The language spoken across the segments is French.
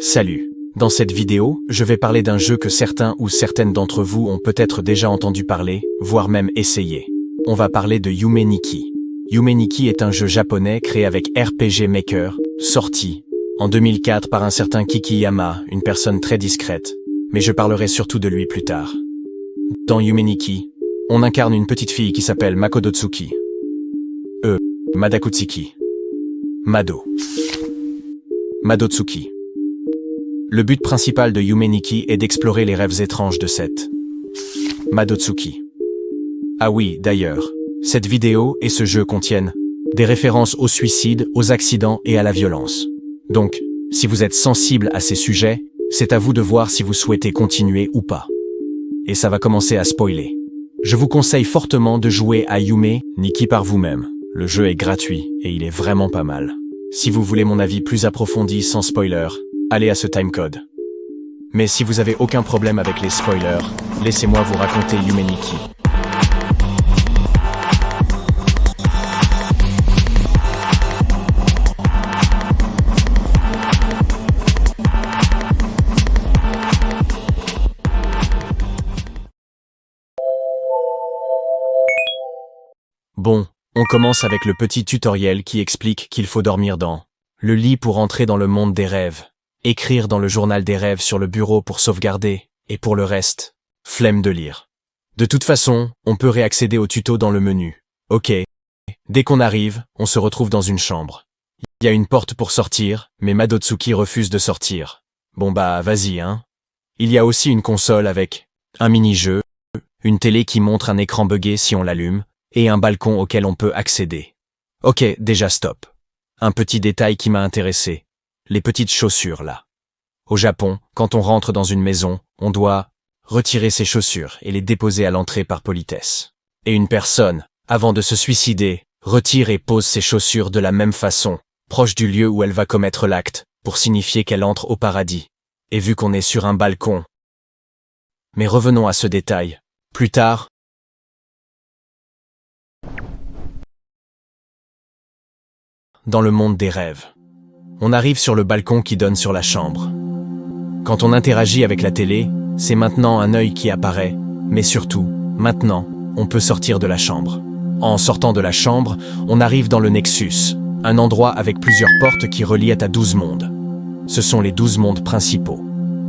Salut. Dans cette vidéo, je vais parler d'un jeu que certains ou certaines d'entre vous ont peut-être déjà entendu parler, voire même essayé. On va parler de Yume Nikki. Yume Nikki est un jeu japonais créé avec RPG Maker, sorti en 2004 par un certain Kikiyama, une personne très discrète, mais je parlerai surtout de lui plus tard. Dans Yume Nikki, on incarne une petite fille qui s'appelle Makodotsuki. Madakutsuki. Madotsuki. Le but principal de Yume Nikki est d'explorer les rêves étranges de cette Madotsuki. Ah oui, d'ailleurs, cette vidéo et ce jeu contiennent des références au suicide, aux accidents et à la violence. Donc, si vous êtes sensible à ces sujets, c'est à vous de voir si vous souhaitez continuer ou pas. Et ça va commencer à spoiler. Je vous conseille fortement de jouer à Yume Nikki par vous-même. Le jeu est gratuit et il est vraiment pas mal. Si vous voulez mon avis plus approfondi sans spoiler, allez à ce timecode. Mais si vous avez aucun problème avec les spoilers, laissez-moi vous raconter Yume Nikki. Bon, on commence avec le petit tutoriel qui explique qu'il faut dormir dans le lit pour entrer dans le monde des rêves, écrire dans le journal des rêves sur le bureau pour sauvegarder, et pour le reste, flemme de lire. De toute façon, on peut réaccéder au tuto dans le menu. Ok. Dès qu'on arrive, on se retrouve dans une chambre. Il y a une porte pour sortir, mais Madotsuki refuse de sortir. Bon bah, vas-y hein. Il y a aussi une console avec un mini-jeu, une télé qui montre un écran buggé si on l'allume, et un balcon auquel on peut accéder. Ok, déjà stop. Un petit détail qui m'a intéressé. Les petites chaussures là. Au Japon, quand on rentre dans une maison, on doit retirer ses chaussures et les déposer à l'entrée par politesse. Et une personne, avant de se suicider, retire et pose ses chaussures de la même façon, proche du lieu où elle va commettre l'acte, pour signifier qu'elle entre au paradis. Et vu qu'on est sur un balcon. Mais revenons à ce détail. Plus tard, dans le monde des rêves. On arrive sur le balcon qui donne sur la chambre. Quand on interagit avec la télé, c'est maintenant un œil qui apparaît, mais surtout, maintenant, on peut sortir de la chambre. En sortant de la chambre, on arrive dans le Nexus, un endroit avec plusieurs portes qui relient à 12 mondes. Ce sont les 12 mondes principaux.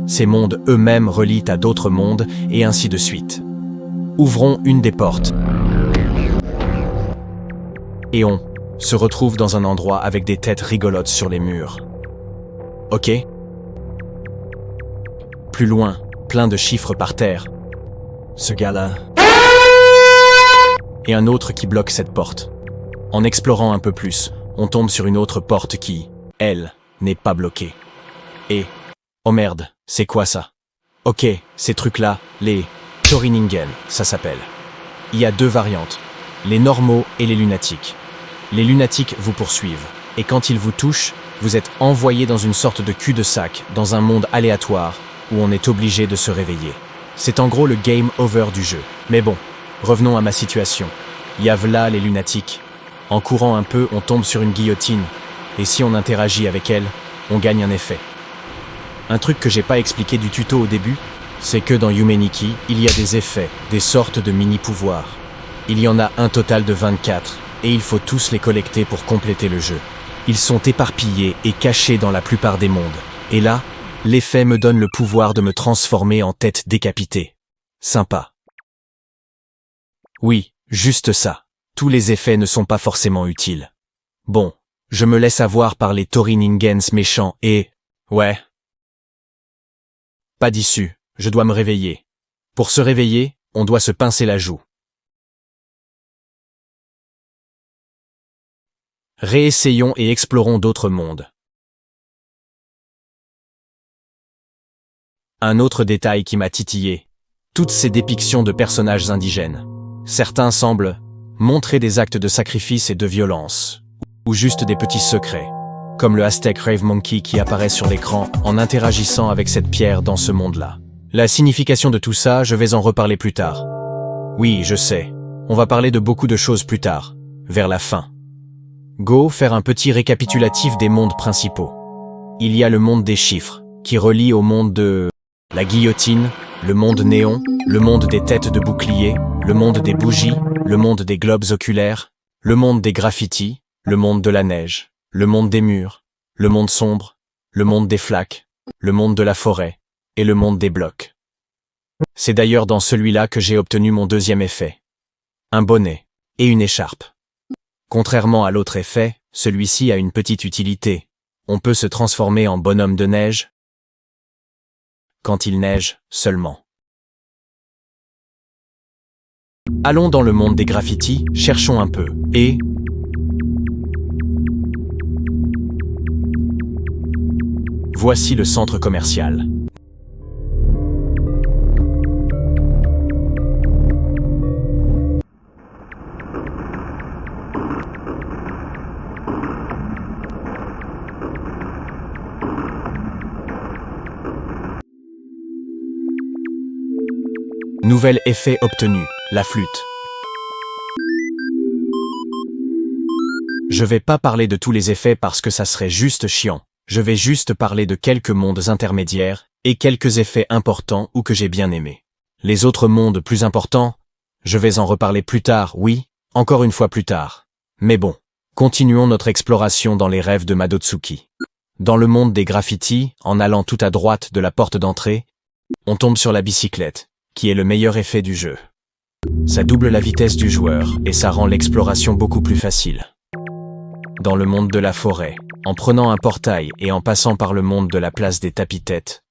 Ces mondes eux-mêmes relient à d'autres mondes, et ainsi de suite. Ouvrons une des portes. Et on se retrouve dans un endroit avec des têtes rigolotes sur les murs. Ok? Plus loin, plein de chiffres par terre. Ce gars-là. Et un autre qui bloque cette porte. En explorant un peu plus, on tombe sur une autre porte qui, elle, n'est pas bloquée. Et... oh merde, c'est quoi ça? Ok, ces trucs-là, les Toriningen, ça s'appelle. Il y a deux variantes, les normaux et les lunatiques. Les lunatiques vous poursuivent, et quand ils vous touchent, vous êtes envoyé dans une sorte de cul-de-sac, dans un monde aléatoire, où on est obligé de se réveiller. C'est en gros le game over du jeu. Mais bon, revenons à ma situation. Y a v'là les lunatiques. En courant un peu, on tombe sur une guillotine, et si on interagit avec elle, on gagne un effet. Un truc que j'ai pas expliqué du tuto au début, c'est que dans Yume Nikki, il y a des effets, des sortes de mini-pouvoirs. Il y en a un total de 24. Et il faut tous les collecter pour compléter le jeu. Ils sont éparpillés et cachés dans la plupart des mondes. Et là, l'effet me donne le pouvoir de me transformer en tête décapitée. Sympa. Oui, juste ça. Tous les effets ne sont pas forcément utiles. Bon, je me laisse avoir par les Toriningens méchants et... ouais. Pas d'issue, je dois me réveiller. Pour se réveiller, on doit se pincer la joue. Réessayons et explorons d'autres mondes. Un autre détail qui m'a titillé, toutes ces dépictions de personnages indigènes. Certains semblent montrer des actes de sacrifice et de violence, ou juste des petits secrets, comme le Aztec Rave Monkey qui apparaît sur l'écran en interagissant avec cette pierre dans ce monde-là. La signification de tout ça, je vais en reparler plus tard. Oui, je sais, on va parler de beaucoup de choses plus tard, vers la fin. Go, faire un petit récapitulatif des mondes principaux. Il y a le monde des chiffres, qui relie au monde de la guillotine, le monde néon, le monde des têtes de bouclier, le monde des bougies, le monde des globes oculaires, le monde des graffitis, le monde de la neige, le monde des murs, le monde sombre, le monde des flaques, le monde de la forêt et le monde des blocs. C'est d'ailleurs dans celui-là que j'ai obtenu mon deuxième effet. Un bonnet et une écharpe. Contrairement à l'autre effet, celui-ci a une petite utilité. On peut se transformer en bonhomme de neige quand il neige seulement. Allons dans le monde des graffitis, cherchons un peu, et... voici le centre commercial. Nouvel effet obtenu, la flûte. Je vais pas parler de tous les effets parce que ça serait juste chiant. Je vais juste parler de quelques mondes intermédiaires et quelques effets importants ou que j'ai bien aimés. Les autres mondes plus importants, je vais en reparler plus tard, oui, encore une fois plus tard. Mais bon, continuons notre exploration dans les rêves de Madotsuki. Dans le monde des graffitis, en allant tout à droite de la porte d'entrée, on tombe sur la bicyclette, qui est le meilleur effet du jeu. Ça double la vitesse du joueur et ça rend l'exploration beaucoup plus facile. Dans le monde de la forêt, en prenant un portail et en passant par le monde de la place des tapis-têtes.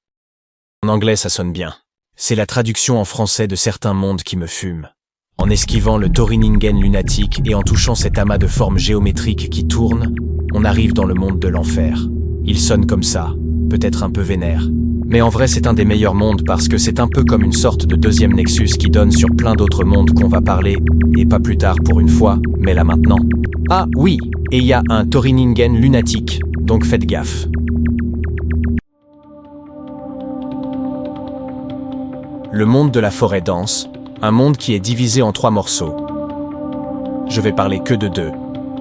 En anglais ça sonne bien. C'est la traduction en français de certains mondes qui me fument. En esquivant le Toriningen lunatique et en touchant cet amas de formes géométriques qui tournent, on arrive dans le monde de l'enfer. Il sonne comme ça, peut-être un peu vénère. Mais en vrai c'est un des meilleurs mondes parce que c'est un peu comme une sorte de deuxième Nexus qui donne sur plein d'autres mondes qu'on va parler, et pas plus tard pour une fois, mais là maintenant. Ah oui, et il y a un Toriningen lunatique, donc faites gaffe. Le monde de la forêt dense, un monde qui est divisé en 3 morceaux. Je vais parler que de 2.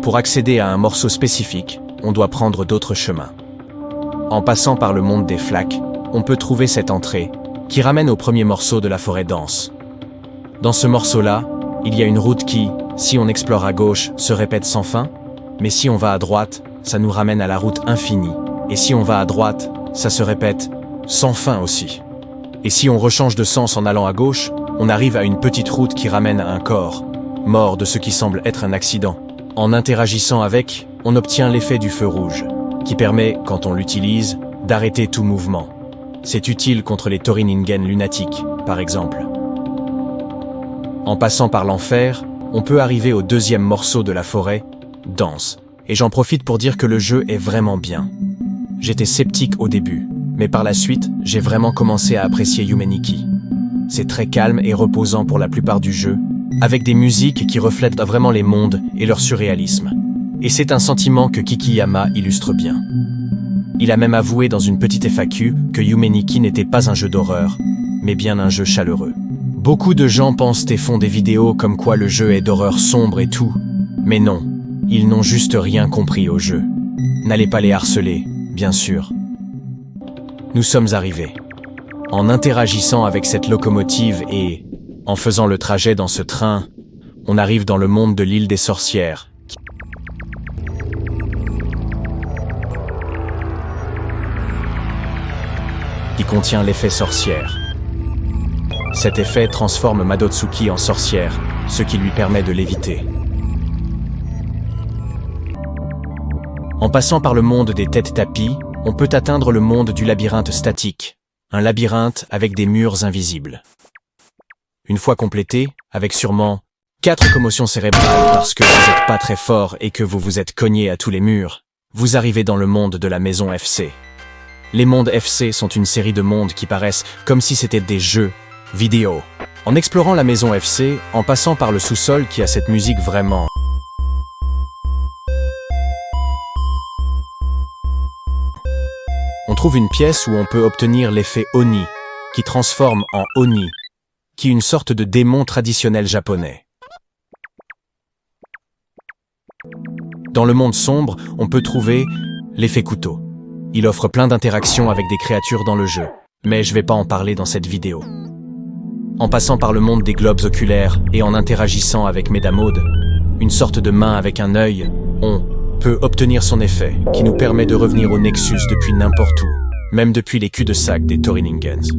Pour accéder à un morceau spécifique, on doit prendre d'autres chemins. En passant par le monde des flaques, on peut trouver cette entrée, qui ramène au premier morceau de la forêt dense. Dans ce morceau-là, il y a une route qui, si on explore à gauche, se répète sans fin, mais si on va à droite, ça nous ramène à la route infinie, et si on va à droite, ça se répète sans fin aussi. Et si on rechange de sens en allant à gauche, on arrive à une petite route qui ramène à un corps, mort de ce qui semble être un accident. En interagissant avec, on obtient l'effet du feu rouge, qui permet, quand on l'utilise, d'arrêter tout mouvement. C'est utile contre les Toriningen lunatiques, par exemple. En passant par l'enfer, on peut arriver au deuxième morceau de la forêt, dense. Et j'en profite pour dire que le jeu est vraiment bien. J'étais sceptique au début, mais par la suite, j'ai vraiment commencé à apprécier Yume Nikki. C'est très calme et reposant pour la plupart du jeu, avec des musiques qui reflètent vraiment les mondes et leur surréalisme. Et c'est un sentiment que Kikiyama illustre bien. Il a même avoué dans une petite FAQ que Yume Nikki n'était pas un jeu d'horreur, mais bien un jeu chaleureux. Beaucoup de gens pensent et font des vidéos comme quoi le jeu est d'horreur sombre et tout, mais non, ils n'ont juste rien compris au jeu. N'allez pas les harceler, bien sûr. Nous sommes arrivés. En interagissant avec cette locomotive et en faisant le trajet dans ce train, on arrive dans le monde de l'île des sorcières, qui contient l'effet sorcière. Cet effet transforme Madotsuki en sorcière, ce qui lui permet de l'éviter. En passant par le monde des têtes tapis, on peut atteindre le monde du labyrinthe statique, un labyrinthe avec des murs invisibles. Une fois complété, avec sûrement 4 commotions cérébrales parce que vous n'êtes pas très fort et que vous vous êtes cogné à tous les murs, vous arrivez dans le monde de la maison FC. Les mondes FC sont une série de mondes qui paraissent comme si c'était des jeux vidéo. En explorant la maison FC, en passant par le sous-sol qui a cette musique vraiment... On trouve une pièce où on peut obtenir l'effet Oni, qui transforme en Oni, qui est une sorte de démon traditionnel japonais. Dans le monde sombre, on peut trouver l'effet couteau, Il offre plein d'interactions avec des créatures dans le jeu, mais je vais pas en parler dans cette vidéo. En passant par le monde des globes oculaires et en interagissant avec Madame Aude, une sorte de main avec un œil, on peut obtenir son effet, qui nous permet de revenir au Nexus depuis n'importe où, même depuis les culs-de-sac des Torinningens.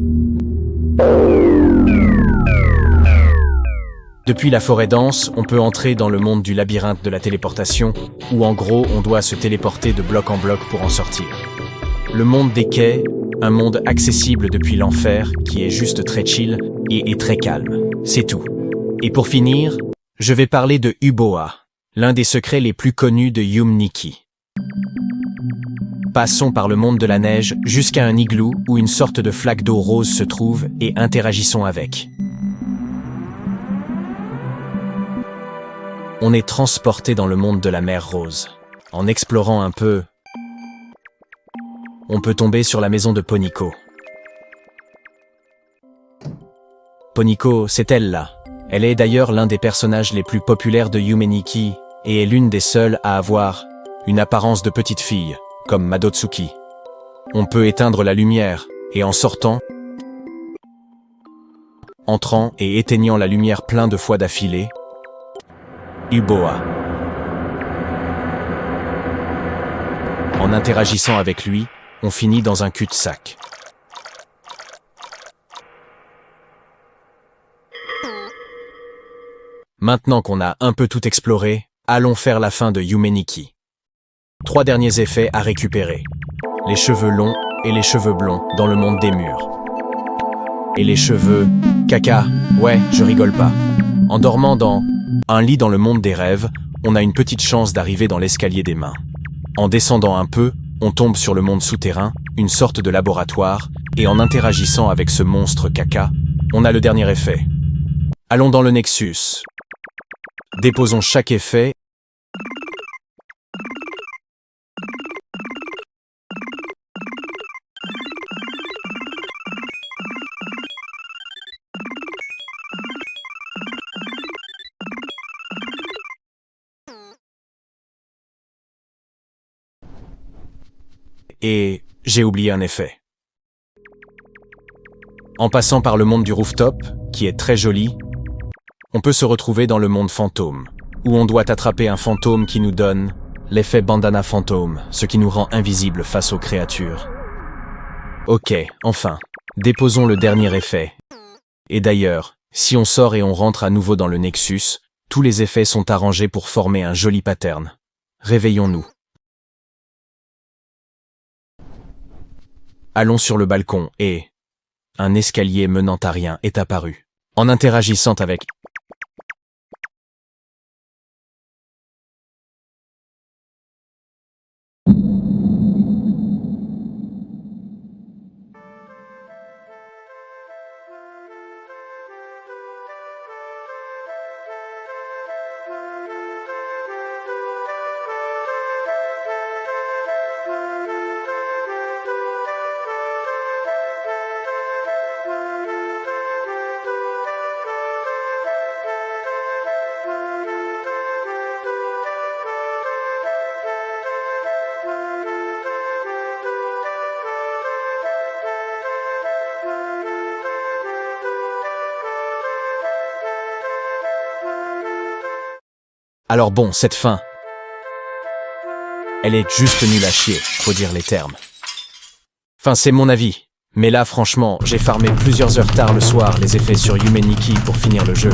Depuis la forêt dense, on peut entrer dans le monde du labyrinthe de la téléportation, où en gros on doit se téléporter de bloc en bloc pour en sortir. Le monde des quais, un monde accessible depuis l'enfer, qui est juste très chill et très calme. C'est tout. Et pour finir, je vais parler de Uboa, l'un des secrets les plus connus de Yume Nikki. Passons par le monde de la neige jusqu'à un igloo où une sorte de flaque d'eau rose se trouve et interagissons avec. On est transporté dans le monde de la mer Rose. En explorant un peu, on peut tomber sur la maison de Poniko. Poniko, c'est elle là. Elle est d'ailleurs l'un des personnages les plus populaires de Yume Nikki et est l'une des seules à avoir une apparence de petite fille, comme Madotsuki. On peut éteindre la lumière et en sortant, entrant et éteignant la lumière plein de fois d'affilée, Uboa. En interagissant avec lui, on finit dans un cul-de-sac. Maintenant qu'on a un peu tout exploré, allons faire la fin de Yume Nikki. 3 derniers effets à récupérer. Les cheveux longs et les cheveux blonds dans le monde des murs. Et les cheveux... caca, ouais, je rigole pas. En dormant dans un lit dans le monde des rêves, on a une petite chance d'arriver dans l'escalier des mains. En descendant un peu, on tombe sur le monde souterrain, une sorte de laboratoire, et en interagissant avec ce monstre caca, on a le dernier effet. Allons dans le Nexus. Déposons chaque effet. Et j'ai oublié un effet. En passant par le monde du rooftop, qui est très joli, on peut se retrouver dans le monde fantôme, où on doit attraper un fantôme qui nous donne l'effet bandana fantôme, ce qui nous rend invisible face aux créatures. Ok, enfin, déposons le dernier effet. Et d'ailleurs, si on sort et on rentre à nouveau dans le Nexus, tous les effets sont arrangés pour former un joli pattern. Réveillons-nous. Allons sur le balcon et un escalier menant à rien est apparu. En interagissant avec Alors bon, cette fin, elle est juste nulle à chier, faut dire les termes. Enfin, c'est mon avis. Mais là, franchement, j'ai farmé plusieurs heures tard le soir les effets sur Yume Nikki pour finir le jeu.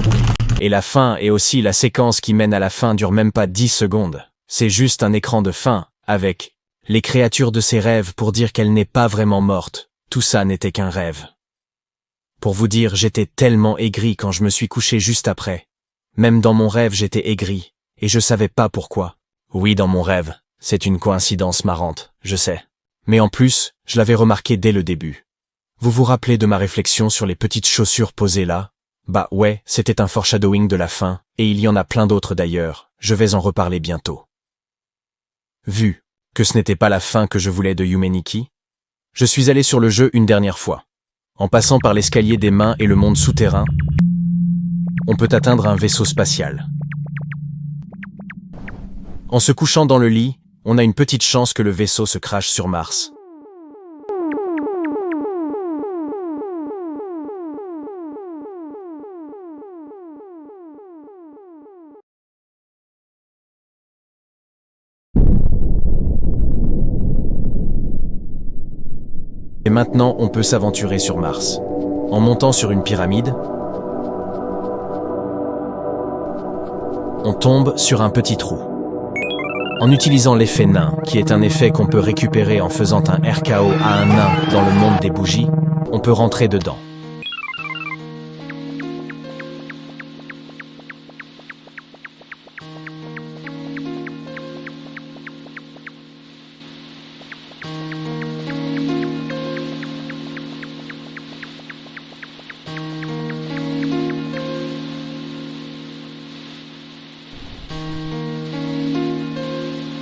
Et la fin et aussi la séquence qui mène à la fin dure même pas 10 secondes. C'est juste un écran de fin, avec les créatures de ses rêves pour dire qu'elle n'est pas vraiment morte. Tout ça n'était qu'un rêve. Pour vous dire, j'étais tellement aigri quand je me suis couché juste après. Même dans mon rêve, j'étais aigri. Et je savais pas pourquoi. Oui, dans mon rêve. C'est une coïncidence marrante, je sais. Mais en plus, je l'avais remarqué dès le début. Vous vous rappelez de ma réflexion sur les petites chaussures posées là? Bah ouais, c'était un foreshadowing de la fin, et il y en a plein d'autres d'ailleurs, je vais en reparler bientôt. Vu que ce n'était pas la fin que je voulais de Yume Nikki, je suis allé sur le jeu une dernière fois. En passant par l'escalier des mains et le monde souterrain, on peut atteindre un vaisseau spatial. En se couchant dans le lit, on a une petite chance que le vaisseau se crache sur Mars. Et maintenant, on peut s'aventurer sur Mars. En montant sur une pyramide, on tombe sur un petit trou. En utilisant l'effet nain, qui est un effet qu'on peut récupérer en faisant un RKO à un nain dans le monde des bougies, on peut rentrer dedans.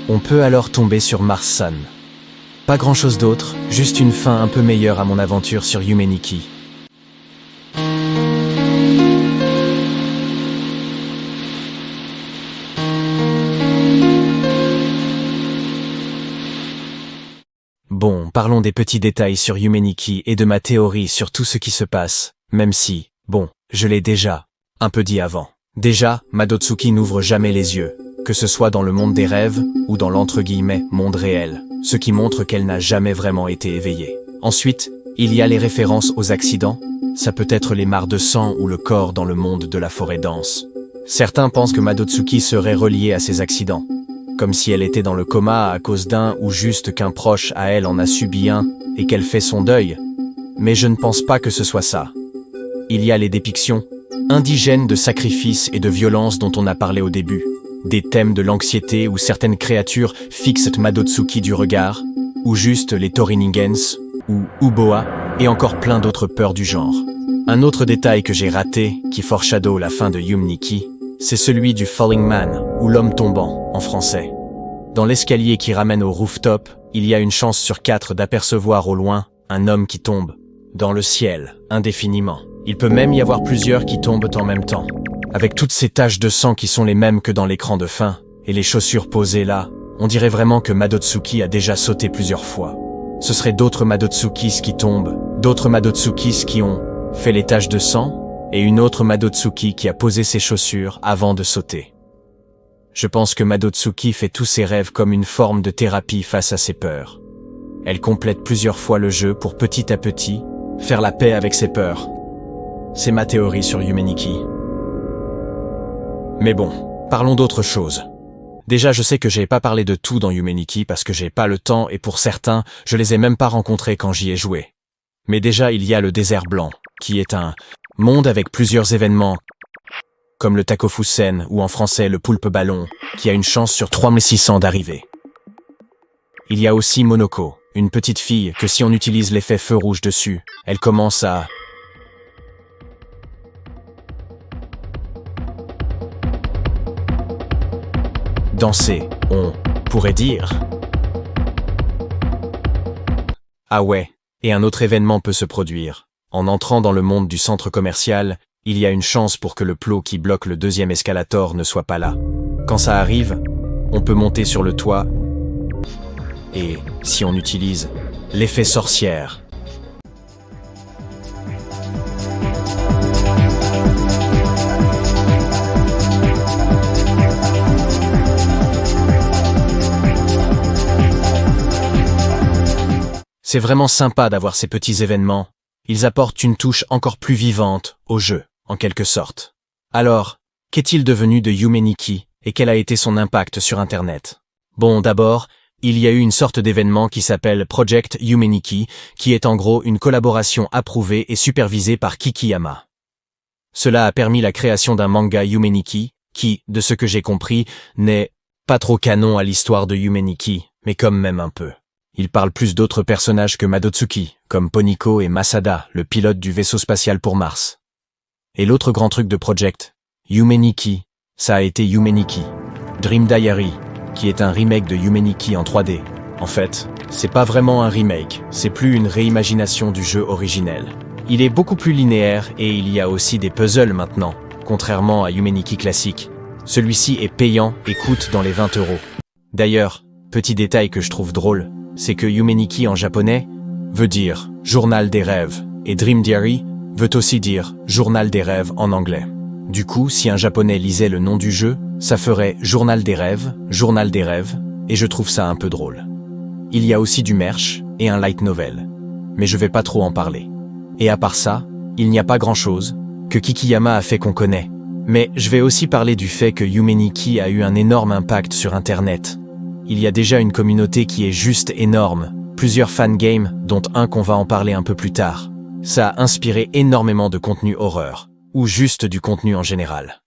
On peut alors tomber sur Mars Sun. Pas grand-chose d'autre, juste une fin un peu meilleure à mon aventure sur Yumeniki. Bon, parlons des petits détails sur Yumeniki et de ma théorie sur tout ce qui se passe, même si, bon, je l'ai déjà un peu dit avant. Déjà, Madotsuki n'ouvre jamais les yeux, que ce soit dans le monde des rêves ou dans l'entre guillemets monde réel, ce qui montre qu'elle n'a jamais vraiment été éveillée. Ensuite, il y a les références aux accidents, ça peut être les mares de sang ou le corps dans le monde de la forêt dense. Certains pensent que Madotsuki serait reliée à ces accidents, comme si elle était dans le coma à cause d'un ou juste qu'un proche à elle en a subi un et qu'elle fait son deuil. Mais je ne pense pas que ce soit ça. Il y a les dépictions indigènes de sacrifices et de violence dont on a parlé au début, des thèmes de l'anxiété où certaines créatures fixent Madotsuki du regard, ou juste les Toriningens, ou Uboa, et encore plein d'autres peurs du genre. Un autre détail que j'ai raté, qui foreshadow la fin de Yumeniki, c'est celui du Falling Man, ou l'homme tombant, en français. Dans l'escalier qui ramène au rooftop, il y a une chance sur 4 d'apercevoir au loin un homme qui tombe, dans le ciel, indéfiniment. Il peut même y avoir plusieurs qui tombent en même temps. Avec toutes ces taches de sang qui sont les mêmes que dans l'écran de fin, et les chaussures posées là, on dirait vraiment que Madotsuki a déjà sauté plusieurs fois. Ce seraient d'autres Madotsukis qui tombent, d'autres Madotsukis qui ont fait les taches de sang, et une autre Madotsuki qui a posé ses chaussures avant de sauter. Je pense que Madotsuki fait tous ses rêves comme une forme de thérapie face à ses peurs. Elle complète plusieurs fois le jeu pour petit à petit faire la paix avec ses peurs. C'est ma théorie sur Yumeniki. Mais bon, parlons d'autre chose. Déjà, je sais que j'ai pas parlé de tout dans Yumeniki parce que j'ai pas le temps et pour certains, je les ai même pas rencontrés quand j'y ai joué. Mais déjà, il y a le désert blanc, qui est un monde avec plusieurs événements, comme le Takofusen ou en français le poulpe ballon, qui a une chance sur 3600 d'arriver. Il y a aussi Monoko, une petite fille que si on utilise l'effet feu rouge dessus, elle commence à danser, on pourrait dire. Ah ouais, et un autre événement peut se produire. En entrant dans le monde du centre commercial, il y a une chance pour que le plot qui bloque le deuxième escalator ne soit pas là. Quand ça arrive, on peut monter sur le toit et, si on utilise l'effet sorcière, c'est vraiment sympa d'avoir ces petits événements. Ils apportent une touche encore plus vivante au jeu, en quelque sorte. Alors, qu'est-il devenu de Yumeniki et quel a été son impact sur Internet? Bon, d'abord, il y a eu une sorte d'événement qui s'appelle Project Yumeniki, qui est en gros une collaboration approuvée et supervisée par Kikiyama. Cela a permis la création d'un manga Yumeniki, qui, de ce que j'ai compris, n'est pas trop canon à l'histoire de Yumeniki, mais comme même un peu. Il parle plus d'autres personnages que Madotsuki, comme Poniko et Masada, le pilote du vaisseau spatial pour Mars. Et l'autre grand truc de Project Yumeniki, ça a été Yumeniki Dream Diary, qui est un remake de Yumeniki en 3D. En fait, c'est pas vraiment un remake, c'est plus une réimagination du jeu originel. Il est beaucoup plus linéaire et il y a aussi des puzzles maintenant, contrairement à Yumeniki classique. Celui-ci est payant et coûte dans les 20 €. D'ailleurs, petit détail que je trouve drôle, c'est que Yumeniki en japonais veut dire journal des rêves et Dream Diary veut aussi dire journal des rêves en anglais. Du coup, si un japonais lisait le nom du jeu, ça ferait journal des rêves, et je trouve ça un peu drôle. Il y a aussi du merch et un light novel. mais je vais pas trop en parler. Et à part ça, il n'y a pas grand-chose que Kikiyama a fait qu'on connaît. Mais je vais aussi parler du fait que Yume Nikki a eu un énorme impact sur Internet. Il y a déjà une communauté qui est juste énorme, plusieurs fangames, dont un qu'on va en parler un peu plus tard. Ça a inspiré énormément de contenu horreur, ou juste du contenu en général.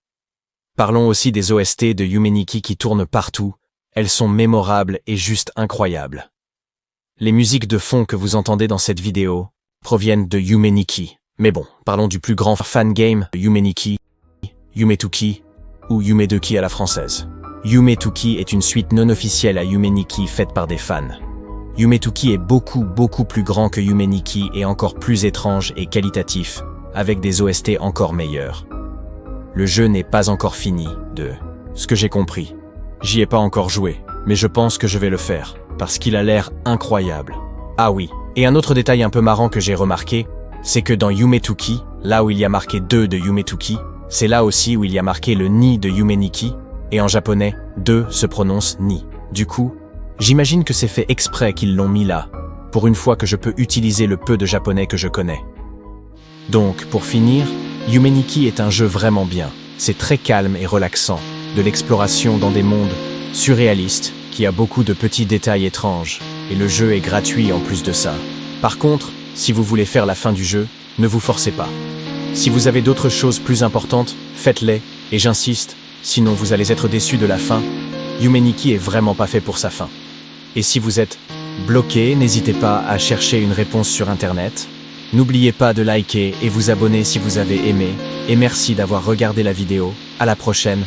Parlons aussi des OST de Yume Nikki qui tournent partout, elles sont mémorables et juste incroyables. Les musiques de fond que vous entendez dans cette vidéo proviennent de Yume Nikki. Mais bon, parlons du plus grand fangame de Yume Nikki, Yumetuki, ou Yumeduki à la française. Yumetuki est une suite non officielle à Yume Nikki faite par des fans. Yumetuki est beaucoup plus grand que Yume Nikki et encore plus étrange et qualitatif, avec des OST encore meilleurs. Le jeu n'est pas encore fini, de ce que j'ai compris. J'y ai pas encore joué, mais je pense que je vais le faire, parce qu'il a l'air incroyable. Ah oui, et un autre détail un peu marrant que j'ai remarqué, c'est que dans Yumetuki, là où il y a marqué 2 de Yumetuki, c'est là aussi où il y a marqué le ni de Yume Nikki, et en japonais, 2 se prononce ni. Du coup, j'imagine que c'est fait exprès qu'ils l'ont mis là, pour une fois que je peux utiliser le peu de japonais que je connais. Donc, pour finir, Yume Nikki est un jeu vraiment bien. C'est très calme et relaxant, de l'exploration dans des mondes surréalistes, qui a beaucoup de petits détails étranges, et le jeu est gratuit en plus de ça. Par contre, si vous voulez faire la fin du jeu, ne vous forcez pas. Si vous avez d'autres choses plus importantes, faites-les, et j'insiste, sinon vous allez être déçus de la fin. Yume Nikki est vraiment pas fait pour sa fin. Et si vous êtes bloqué, n'hésitez pas à chercher une réponse sur Internet. N'oubliez pas de liker et vous abonner si vous avez aimé, et merci d'avoir regardé la vidéo. À la prochaine.